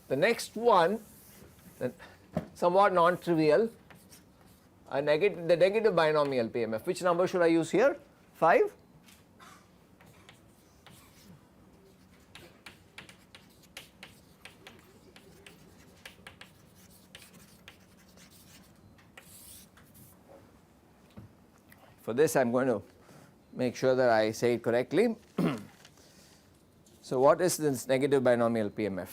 The next one, somewhat non-trivial, the negative binomial PMF. Which number should I use here? 5? For this I am going to make sure that I say it correctly. So what is this negative binomial PMF?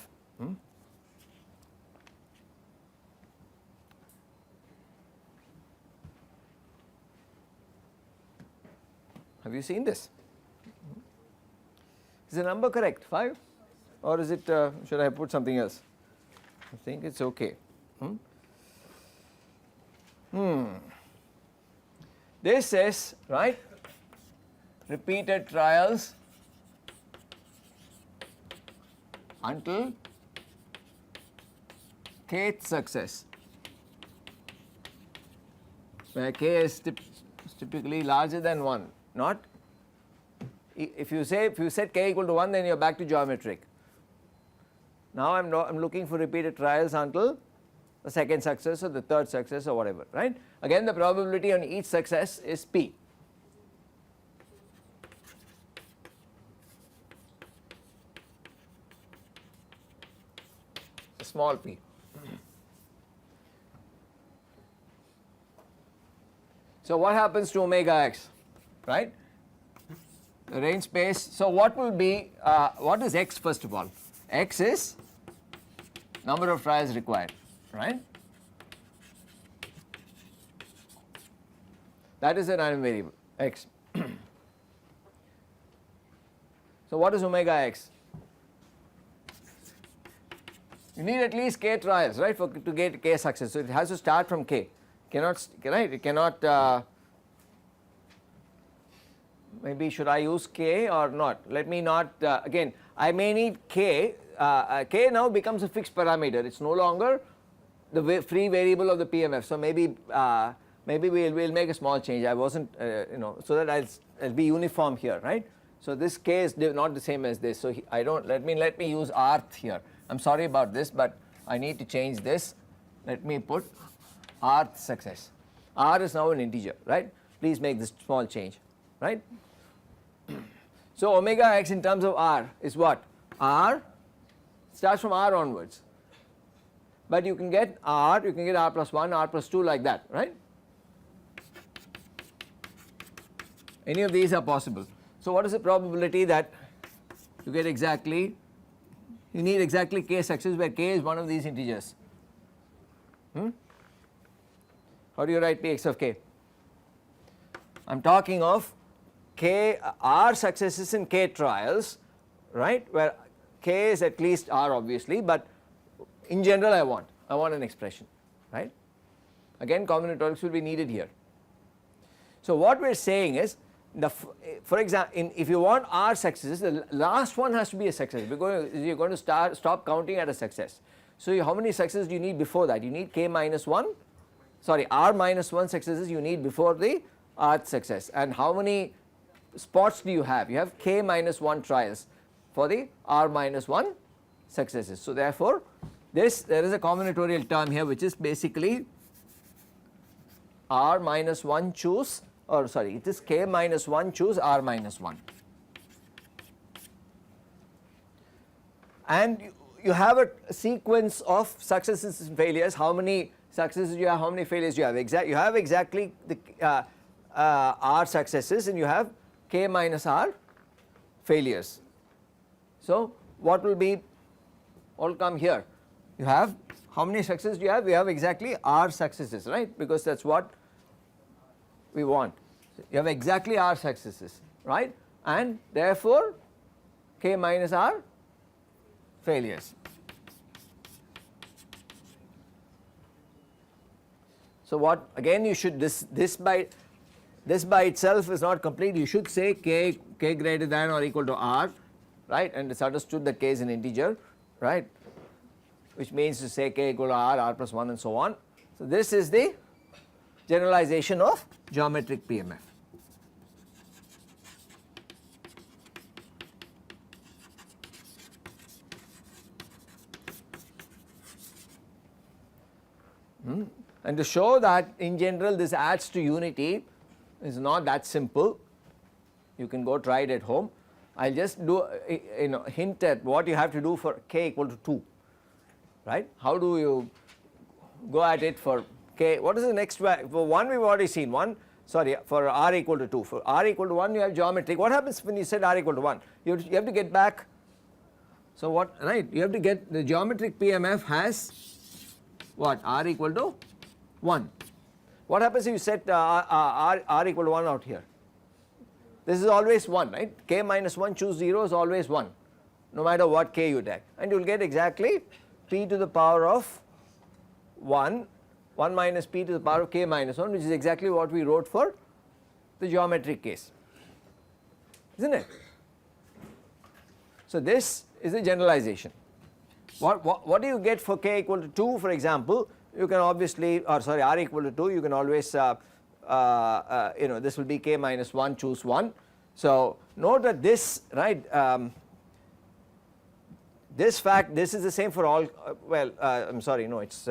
Have you seen this? Is the number correct, 5, or is it should I put something else? I think it's okay. This says, right, repeated trials until kth success, where k is typically larger than 1. Not if you set k equal to 1, then you are back to geometric. Now I am looking for repeated trials until the second success or the third success or whatever, right. Again, the probability on each success is p. Small p. So what happens to omega x, right? The range space. So what will be, what is x first of all? X is number of trials required, right? That is a random variable, x. So what is omega x? You need at least k trials, right, to get k success. So it has to start from k. Right? It cannot. Maybe should I use k or not? Let me not. Again, I may need k. K now becomes a fixed parameter. It's no longer the free variable of the PMF. So maybe we'll make a small change. I wasn't so that I'll be uniform here, right? So this k is not the same as this. So I don't let me use rth here. I'm sorry about this, but I need to change this. Let me put rth success. R is now an integer, right? Please make this small change, right? So omega x in terms of r is what? R starts from r onwards. But you can get r plus 1, r plus 2 like that, right? Any of these are possible. So what is the probability that you get exactly, you need exactly k success where k is one of these integers? How do you write px of k? I am talking of k, r successes in k trials, right, where k is at least r obviously, but in general I want an expression, right. Again, combinatorics will be needed here. So what we are saying is, for example, if you want r successes, the last one has to be a success because you are going to stop counting at a success. So how many successes do you need before that? You need k minus 1, sorry, r minus 1 successes you need before the rth success. And how many spots do you have? You have k minus 1 trials for the r minus 1 successes. So therefore there is a combinatorial term here which is basically r minus 1 choose, or sorry, it is k minus 1 choose r minus 1. And you have a sequence of successes and failures. How many successes you have, how many failures you have? You have exactly the r successes and you have k minus r failures. So what will come here? You have, how many successes do you have? We have exactly r successes, right, because that is what we want. You have exactly r successes, right, and therefore k minus r failures. So what, again you should, this by itself is not complete. You should say k greater than or equal to r, right, and it's understood that k is an integer, right, which means to say k equal to r plus 1 and so on. So this is the generalization of geometric PMF. And to show that in general this adds to unity is not that simple, you can go try it at home. I will just do hint at what you have to do for k equal to 2, right. How do you go at it for k? What is the next value? For 1 we have already seen, for r equal to 2. For r equal to 1 you have geometric. What happens when you set r equal to 1? You have to get back. So what, right, you have to get the geometric PMF has what, r equal to 1. What happens if you set r equal to 1 out here? This is always 1, right. K minus 1 choose 0 is always 1 no matter what k you take, and you will get exactly p to the power of 1 minus p to the power of k minus 1, which is exactly what we wrote for the geometric case, isn't it? So this is a generalization. What do you get for k equal to 2, for example? You can obviously, or sorry, r equal to 2, you can always this will be k minus 1, choose 1. So note that this, right, this is the same for all, I am sorry, no, it's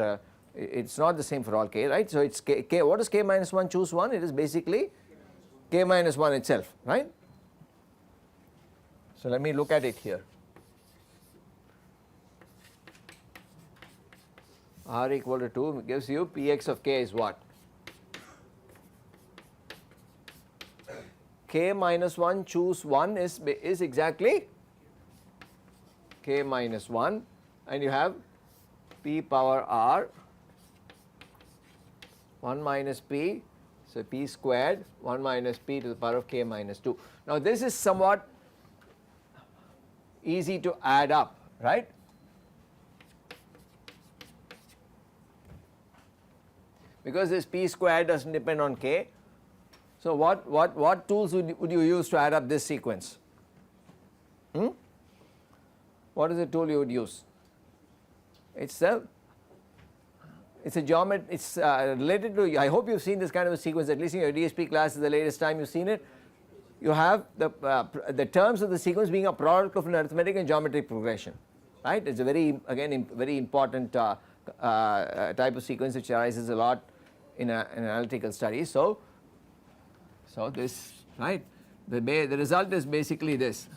not the same for all k, right. So it's k, what is k minus 1 choose 1? It is basically k minus 1 itself, right. So let me look at it here. R equal to 2 gives you Px of k is what? K minus 1 choose 1 is exactly k minus 1, and you have p power r 1 minus p, so p squared 1 minus p to the power of k minus 2. Now this is somewhat easy to add up, right. Because this p squared does not depend on k. So what tools would you use to add up this sequence? What is the tool you would use? It's a geometry, it's related to, I hope you have seen this kind of a sequence, at least in your DSP class is the latest time you have seen it. You have the terms of the sequence being a product of an arithmetic and geometric progression, right. It is a very, again, very important type of sequence which arises a lot in analytical studies. So this, right, the result is basically this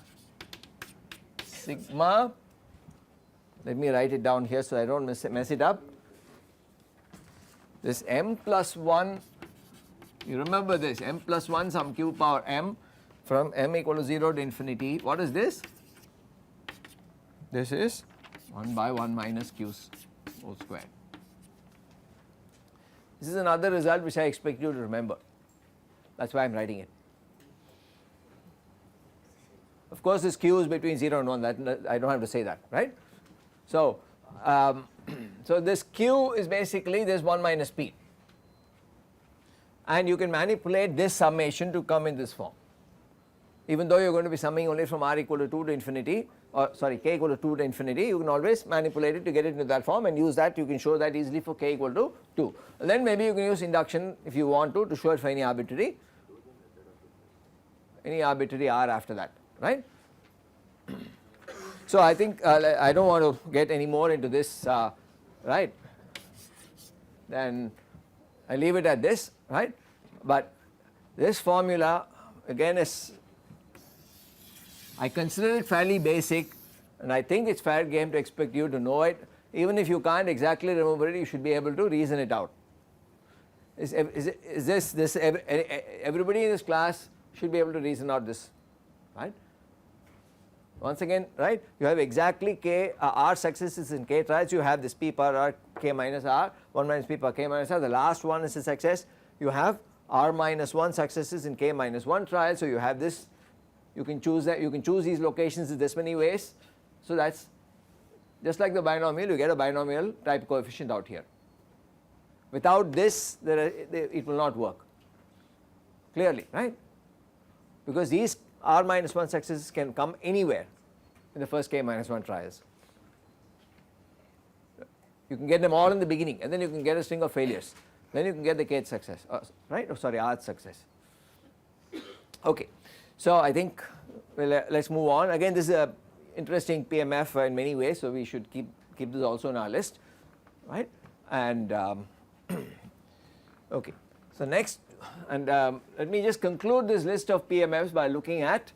sigma, let me write it down here so I do not mess it up, this m plus 1, you remember this, m plus 1 some q power m from m equal to 0 to infinity. What is this? This is 1 by 1 minus q whole squared. This is another result which I expect you to remember, that is why I am writing it. Of course this q is between 0 and 1, that I do not have to say that, right. So, so this q is basically this 1 minus p, and you can manipulate this summation to come in this form. Even though you are going to be summing only from r equal to 2 to infinity, or sorry, k equal to 2 to infinity, you can always manipulate it to get it into that form and use that, you can show that easily for k equal to 2. And then maybe you can use induction if you want to show it for any arbitrary r after that, right. So I think I do not want to get any more into this, right, then I leave it at this, right. But this formula again is, I consider it fairly basic, and I think it is fair game to expect you to know it. Even if you can't exactly remember it, you should be able to reason it out. Is this everybody in this class should be able to reason out this, right. Once again, right, you have exactly k r successes in k trials, you have this p power r k minus r, 1 minus p power k minus r, the last one is a success, you have r minus 1 successes in k minus 1 trials, so you have this, you can choose that, you can choose these locations in this many ways. So that is just like the binomial, you get a binomial type coefficient out here. Without this it will not work clearly, right, because these r minus 1 successes can come anywhere in the first k minus 1 trials. You can get them all in the beginning, and then you can get a string of failures, then you can get the kth success, right, oh sorry, rth success. Okay, so I think let us move on. Again, this is a interesting PMF in many ways, so we should keep this also on our list, right, and Okay. So next, and let me just conclude this list of PMFs by looking at,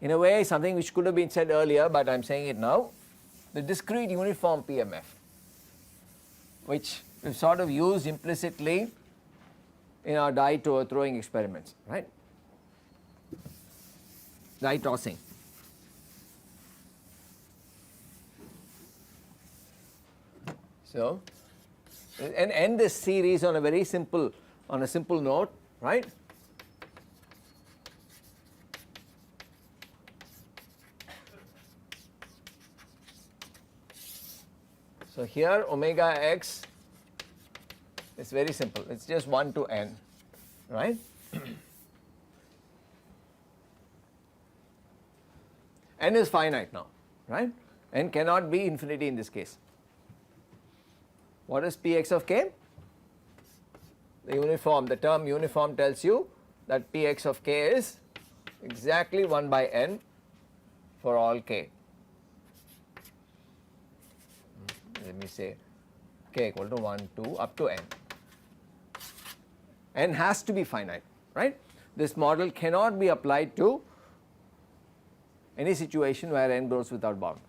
in a way, something which could have been said earlier, but I am saying it now, the discrete uniform PMF, which we sort of used implicitly in our die throwing experiments, right? Die tossing. So, and end this series on a very simple, on a simple note, right? So here omega x is very simple, it is just 1 to n, right? N is finite now, right? N cannot be infinity in this case. What is Px of k? The uniform, the term uniform tells you that Px of k is exactly 1 by n for all k. Let me say k equal to 1, 2 up to n. N has to be finite, right? This model cannot be applied to any situation where n grows without bound,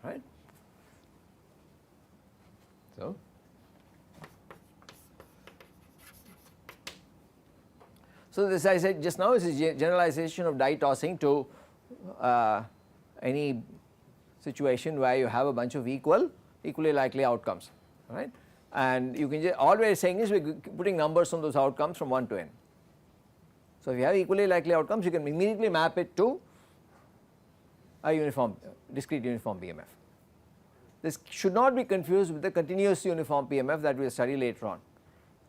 right? So this, I said just now, is a generalization of die tossing to any situation where you have a bunch of equally likely outcomes, right? And you can just, all we are saying is we are putting numbers on those outcomes from 1 to n. So if you have equally likely outcomes, you can immediately map it to a uniform, discrete uniform PMF. This should not be confused with the continuous uniform PMF that we will study later on,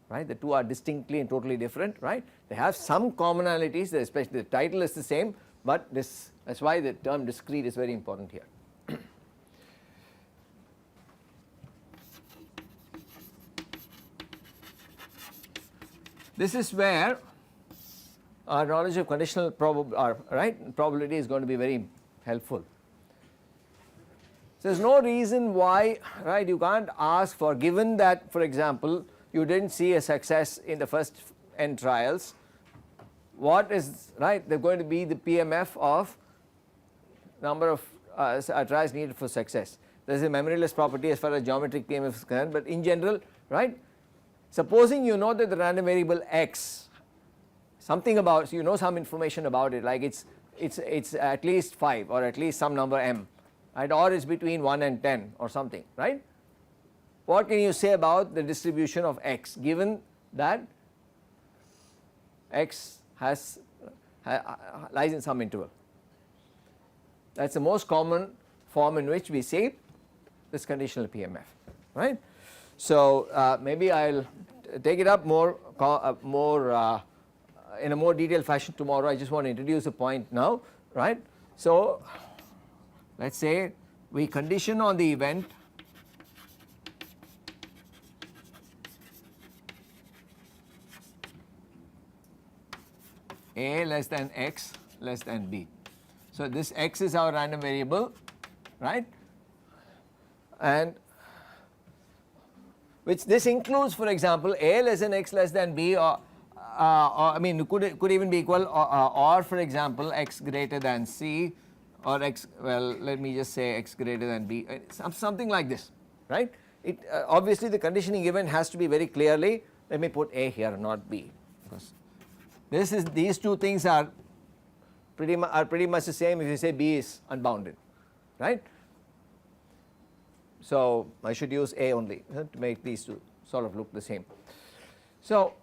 right? The two are distinctly and totally different, right? They have some commonalities, especially the title is the same, but this, that's why the term discrete is very important here. This is where our knowledge of conditional probability is going to be very helpful. So there is no reason why, right, you can't ask for, given that for example you did not see a success in the first n trials, what is, right, they are going to be the PMF of number of tries needed for success. There is a memoryless property as far as geometric PMF is concerned, but in general, right, supposing you know that the random variable x, something about, so you know some information about it, like it's at least 5 or at least some number m, right, or it's between 1 and 10 or something, right? What can you say about the distribution of x given that x has lies in some interval? That is the most common form in which we see this conditional PMF, right? So maybe I will take it up more in a more detailed fashion tomorrow. I just want to introduce a point now, right? So let us say we condition on the event a less than x less than b. So this x is our random variable, right, and which this includes, for example, a less than x less than b, or I mean could even be equal, or for example x greater than c, or x, well let me just say x greater than b, something like this, right? It obviously the conditioning event has to be very clearly, let me put a here not b, because this is, these two things are pretty much the same if you say b is unbounded, right? So I should use a only to make these two sort of look the same. So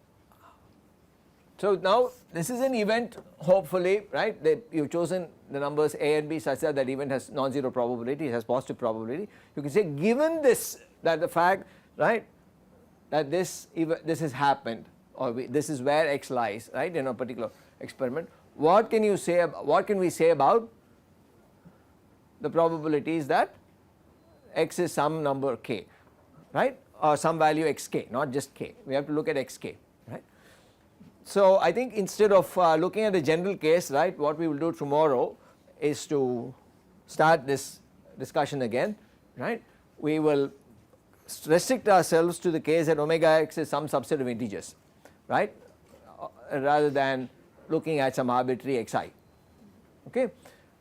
now this is an event, hopefully, right, you have chosen the numbers a and b such that that event has non-zero probability, it has positive probability. You can say given this, that the fact, right, that this has happened, or this is where x lies, right, in a particular experiment, what can you say, what can we say about the probabilities that x is some number k, right, or some value xk, not just k, we have to look at xk, right. So I think instead of looking at the general case, right, what we will do tomorrow is to start this discussion again, right. We will restrict ourselves to the case that omega x is some subset of integers, right, rather than looking at some arbitrary xi, okay.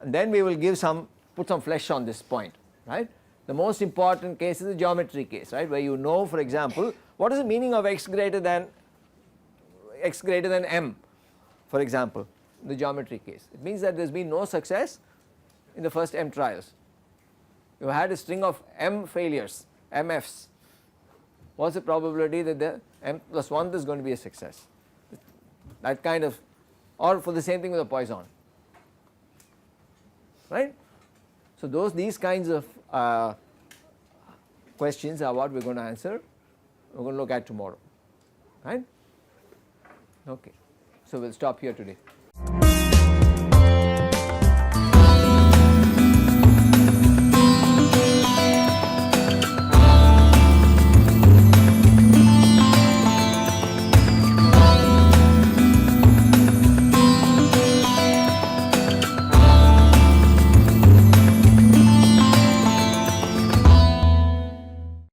And then we will give some, put some flesh on this point, right. The most important case is the geometry case, right, where you know, for example, what is the meaning of x greater than m, for example, in the geometry case. It means that there has been no success in the first m trials. You had a string of m failures, mf's. What is the probability that the m plus 1 is going to be a success? That kind of, or for the same thing with the Poisson, right. So these kinds of questions are what we are going to answer, we are going to look at tomorrow, right. Okay. So we will stop here today.